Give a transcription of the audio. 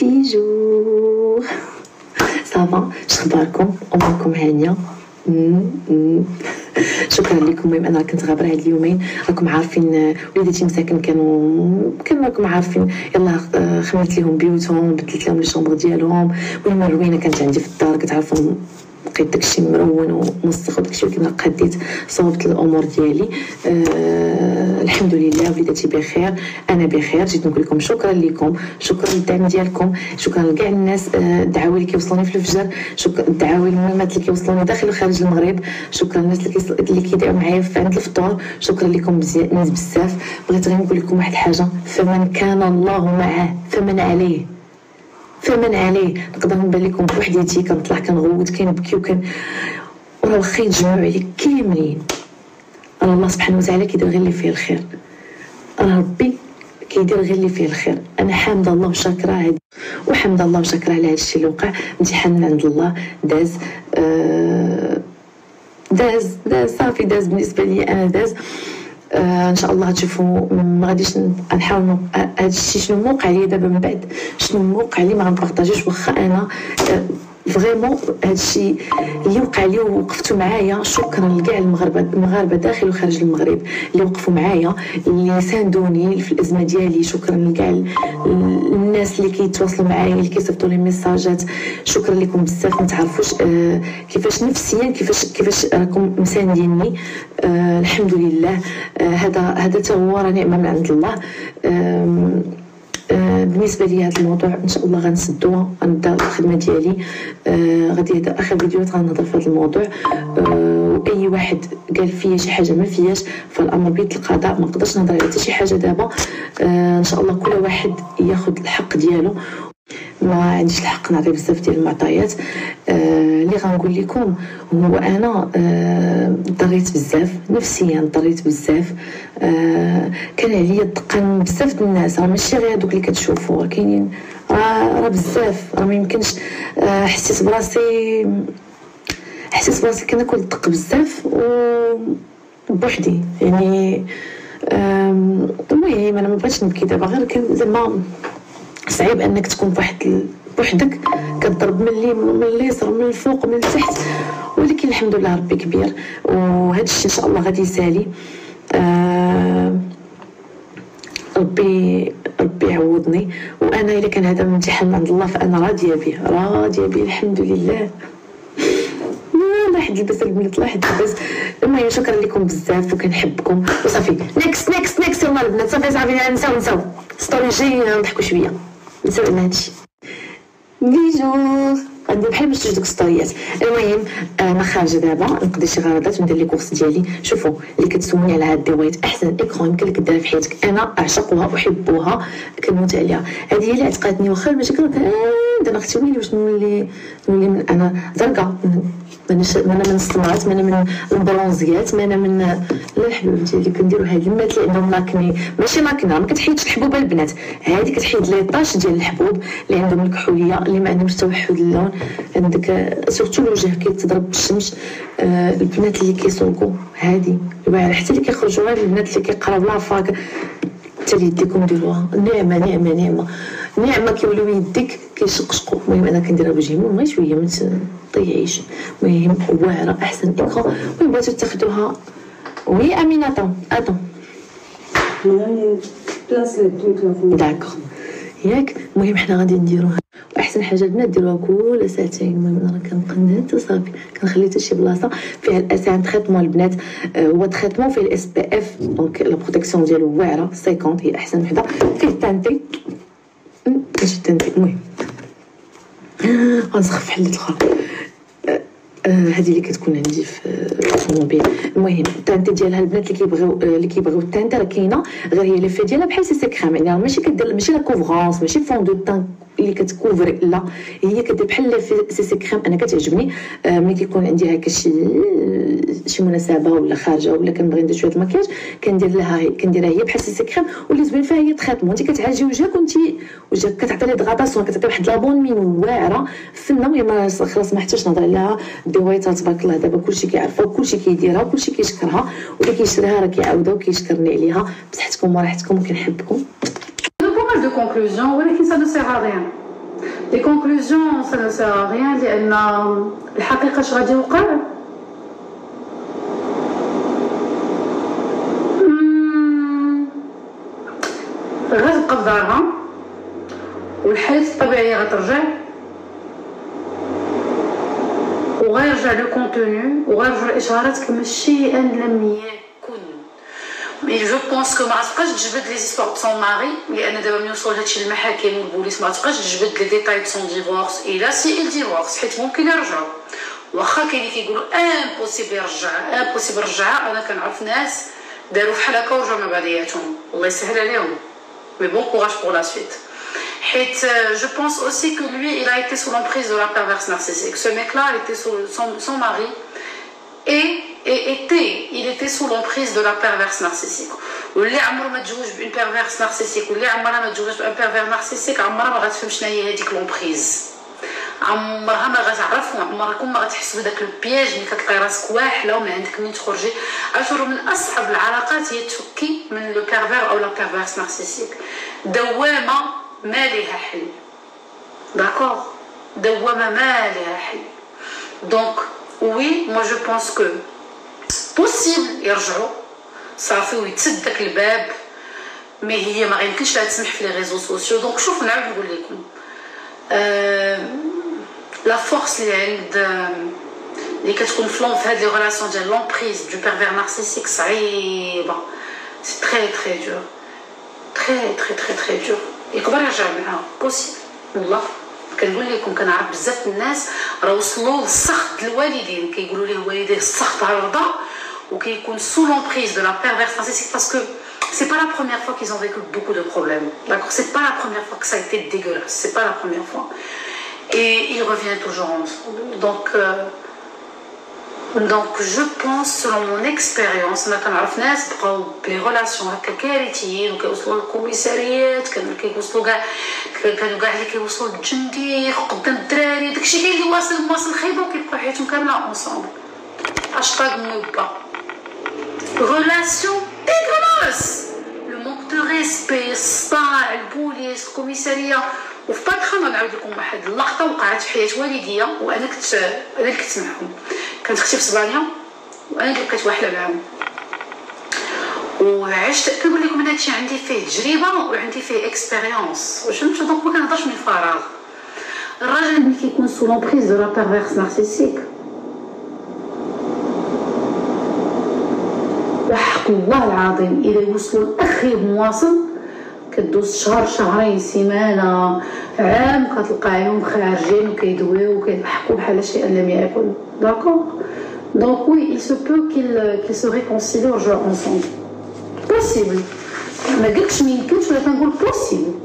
بيجو صافا، شخباركم؟ اموركم هانيه؟ شكرا لكم. المهم انا كنت غابره هاد اليومين، راكم عارفين وليداتي مساكن كانوا راكم عارفين، يلاه خملت لهم بيوتهم، بدلت لهم لي شومبر ديالهم. المهم الروينه كانت عندي في الدار، كتعرفوا لقيت داكشي مرون وموسخ وداكشي، ولكن قديت صوبت الامور ديالي. الحمد لله وليداتي بخير، انا بخير. جيت نقول لكم شكرا لكم، شكرا للدعم ديالكم، شكرا لكاع الناس، الدعاوي اللي كيوصلوني في الفجر، شكرا الدعاوي المهمات اللي كيوصلوني داخل وخارج المغرب، شكرا الناس اللي كيدعوا معايا في عند الفطور، شكرا لكم بزاف. بغيت غير نقول لكم واحد الحاجه، فمن كان الله معه فمن عليه نقدر نبان لكم بوحديتي، كنطلع كنغوت كنبكي وراه واخا يتجمعوا عليك كاملين، راه الله سبحانه وتعالى كيدير غير اللي فيه الخير، راه ربي كيدير غير اللي فيه الخير. انا حامده الله وشاكره وحمد الله وشاكره على هادشي اللي وقع. امتحان من عند الله داز صافي، داز بالنسبه لي انا داز. ان شاء الله تشوفوا. ما غاديش نحاول هادشي شنو موقع لي دابا من بعد، شنو موقع لي ما غنبارطاجيوش، واخا انا فريمون هادشي اللي وقع لي ووقفتوا معايا. شكرا لكاع المغاربه داخل وخارج المغرب اللي وقفوا معايا، اللي ساندوني في الازمه ديالي. شكرا لكاع الناس اللي كيتواصلوا معايا، اللي كيصيفطوا لي ميساجات، شكرا لكم بزاف. ما تعرفوش كيفاش نفسيا كيفاش راكم مسانديني. الحمد لله. هذا حتى هو راه نعمه من عند الله. بالنسبه لي هذا الموضوع ان شاء الله غنسدوها، غنبدا الخدمه ديالي. غادي هذا اخر فيديوهات غنهضر في هذا الموضوع. واي واحد قال فيا شي حاجه ما فياش، فالامر بيد القضاء، ما نقدرش نهضر على حتى شي حاجه دابا. ان شاء الله كل واحد ياخذ الحق ديالو. ما عنديش الحق نعطي بزاف ديال المعطيات. اللي غنقول لكم هو انا ضريت بزاف نفسيا، ضريت بزاف. كان عليا الدقه من بزاف د الناس، راه ماشي غير هذوك اللي كتشوفوا، راه كاينين، راه بزاف، راه ما يمكنش. حسيت براسي كناكل الدق بزاف بوحدي يعني. المهم انا ما بغيتش نبكي دابا، غير زعما صعيب انك تكون بوحدك كتضرب من اليسار من الفوق من التحت، ولكن الحمد لله ربي كبير، وهذا الشيء ان شاء الله غادي يسالي. ربي يعوضني. وانا الا كان هذا امتحان من عند الله فانا راضيه به الحمد لله. الله يحد البس البنات، الله يحد البس. المهم شكرا لكم بزاف وكنحبكم وصافي. نيكست يلا البنات، صافي نساو ستوري جاي نضحكوا شويه، نساو على هادشي. بيجو غندير بحال باش تجدوك ستوريات. المهم انا خارجه دابا نقضي شي غرضات وندير لي كورس ديالي. شوفوا اللي كتسولني على هاد الدوايت، احسن اكرون يمكن لك ديرها في حياتك، انا اعشقها احبها كنموت عليها. هذه هي اللي عتقاتني، واخا المشاكل انا اختي ويلي واش نولي من انا زرقاء، ما انا من السمرات، ما انا من البرونزيات، ما انا من لا الحبوب ديالي كنديروا هاد المات اللي عندهم لاكني، ماشي لاكنه ما كتحيدش الحبوبه البنات، هذه كتحيد لي طاش ديال الحبوب اللي عندهم الكحوليه، اللي ما عندهمش توحد اللون، عندك سورتو الوجه كيتضرب بالشمس. البنات اللي كيسوقوا هذه واعره، حتى اللي كيخرجوا غير البنات اللي كيقراو لافاك، حتى يديكم ديروها. نعمه كيوليو يديك كيشقشقوا. المهم انا كنديرها بوجهي غير شويه ما تضيعيش. المهم واعره احسن اكرا. المهم بغيتو تاخذوها. وي امينه اتون داكور ياك. المهم حنا غادي نديروها، واحسن حاجه البنات ديروها كل ساعتين. المهم انا كنقنن حتى صافي، كنخلي حتى شي بلاصه فيها الاسان تريتمون البنات. هو تريتمون فيه الاس بي اف، دونك لا بروتيكسيون ديالو واعره 50 هي احسن وحده. فيه التانتي ماشي التانتي. المهم غنسخف حلت الاخرى. هذه اللي كتكون عندي في الطوموبيل. المهم التانتي ديالها البنات اللي كيبغيو التانتي راه كاينه، غير هي لي في ديالها بحال سي كريم، يعني ماشي كدير ماشي لا كوفرونس، ماشي فون دو تان اللي كتكوفري، لا هي كدير بحال لي في سي كريم. انا كتعجبني ملي كيكون عندي هكا شي مناسبه ولا خارجه ولا كنبغي ندير شويه المكياج كنديرها هي بحال سي كريم. واللي زوين فيها هي تريتمون، انت كتعالجي وجهك وجهك كتعطي ليه دغاداسيون، كتعطي واحد لابون مين واعره فنه. المهم خلاص ما حتاش نهضر عليها. دوايتها تبارك الله دابا كلشي كيعرفها وكلشي كيديرها وكلشي كيشكرها، واللي كيشريها راه كيعاودها وكيشكرني عليها. بصحتكم وراحتكم وكنحبكم. دو conclusion ولكن ça ne sert à rien. لي كونكلوزيون سا نو سير ريان، لان الحقيقه اش غادي يوقع غتبقى في دارها والحياه الطبيعيه غترجع وغيرجع لو كونتوني وغيرجع الاشهارات كما شيئا لم يكن. مي جو بونس كو ما غتبقاش تجبد لي زيستوار بسون ماري، لان دابا ملي وصلوا هادشي للمحاكم والبوليس ما غتبقاش تجبد لي ديتاي بسون ديفورس الا سي il ديفورس، حيت ممكن يرجعوا. واخا كاين اللي كيقولوا امبوسيبل يرجع، امبوسيبل يرجع. انا كنعرف ناس داروا بحال هكا ورجعوا مع بعضياتهم، الله يسهل عليهم. مي بون كوراج بور لا سويت. حيت je pense aussi que lui il a été sous l'emprise de la perverse narcissique. Ce mec là était sous son mari il était sous l'emprise de la perverse narcissique. واللي عمره ما تزوج بان perverse narcissique واللي عمرها ما تزوجت بان pervers narcissique عمرها ما غتفهم شنو هي هذيك لومبريز، عمرها ما غتعرف، عمركم ما غتحسوا بداك البياج ملي كتلقاي راسك واحله وما عندك منين تخرجي. اشهر من اصعب العلاقات هي تفكي من لو pervers او لا perverse narcissique. دوامه ما ليها حل، داكوغ، دوامه ما ليها حل. دونك وي مو جو بونس كو بوسيبل يرجعوا صافي ويتسد داك الباب، مي هي ما غيمكنش لها تسمح في لي ريزو سوسيو. دونك شوف نعاود نقول لكم لا فورس اللي عند اللي كتكون في هاد لي ريلاسيون ديال لومبريز دو بيرفير نارسيسيك صعيبه، سي تري تري دور، تري تري تري تري دور. يقدر يرجع معاها بوسيبل والله. كنقول لكم كنعرف بزاف الناس راه وصلوا للسخط الوالدين، كيقولوا ليه والديه السخط على الرضا، وكيكون sous l'emprise de la perverse narcissique parce que c'est pas la première fois qu'ils ont vécu beaucoup de problèmes, d'accord, c'est pas la première fois que ça a été dégueulasse, c'est pas la première fois, et ils reviennent toujours ensemble. Donc je pense selon mon expérience انا كنعرف ناس بقاو بلي ريلاسيون هكا كارثيين وكيوصلوا للكوميساريات، كانوا كيوصلوا كانوا كاع اللي كيوصلوا للجندي قدام الدراري، داكشي كاين اللي واصل خايبه وكيبقاو حياتهم كامله اونصومبل. هاشتاغ موبا relation dégueulasse, le manque de respect، الصداع، البوليس، الكوميساريه. وفي باتخا نعاود لكم واحد اللقطه وقعت في حياه والديا وانا اللي كنت معهم. كانت اختي في اسبانيا وانا اللي بقيت واحده معاهم، وعشت كنقول لكم انا هادشي عندي فيه تجربه وعندي فيه اكسبيريونس، واش فهمتوا؟ دونك ما كنهضرش من فراغ. الراجل ملي كيكون سو لومبريز دو لا بيرفيرس نارسيسيك وحق الله العظيم الا يوصلوا لاخيب مواصل كدوز شهر، شهرين، سيمانه، عام، كتلقى عليهم خارجين وكيدويو وكيضحكوا بحال شيئا لم يكن، داكوغ. دونك وي il se peut qu'ils se réconcilient ensemble. possible، ما قلتش ما يمكنش، ولا كنقول possible.